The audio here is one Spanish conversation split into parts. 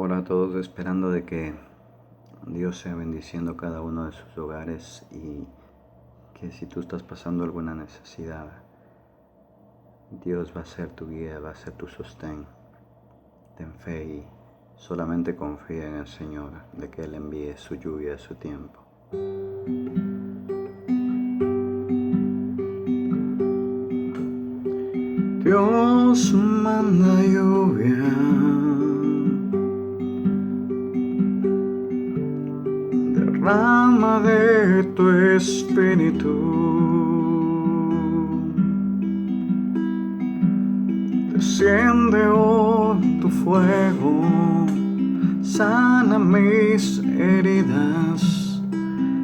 Ora a todos esperando de que Dios sea bendiciendo cada uno de sus hogares y que si tú estás pasando alguna necesidad, Dios va a ser tu guía, va a ser tu sostén. Ten fe y solamente confía en el Señor de que Él envíe su lluvia a su tiempo. Dios manda lluvia, derrama de tu espíritu, desciende tu fuego, sana mis heridas,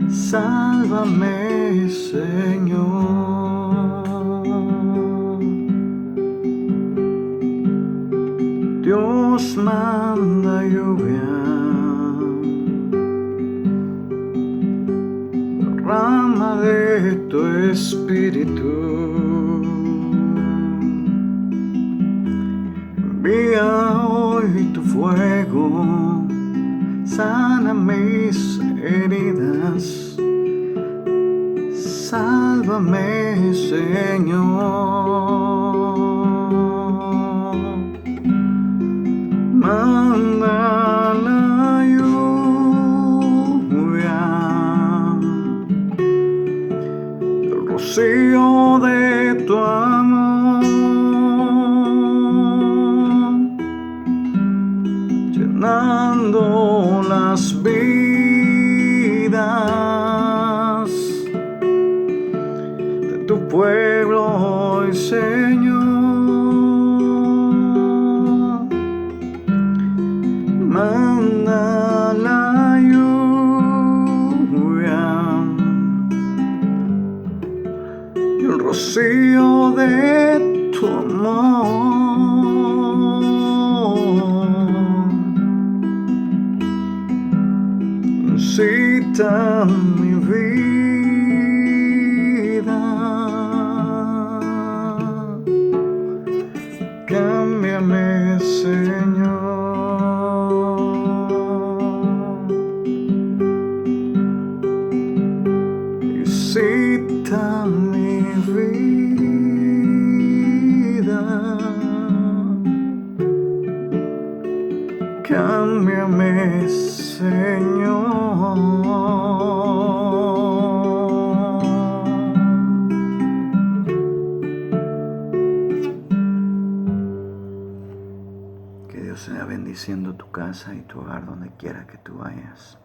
sálvame, Señor. Dios manda lluvia, derrama de tu espíritu, envía hoy tu fuego, sana mis heridas, sálvame, Señor. Manda la lluvia, el rocío de tu amor, llenando las vidas de tu pueblo hoy, Señor. Manda la lluvia y el rocío de tu amor, incita mi vida, cámbiame, Señor. Visita mi vida, cámbiame, Señor. Que Dios sea bendiciendo tu casa y tu hogar donde quiera que tú vayas.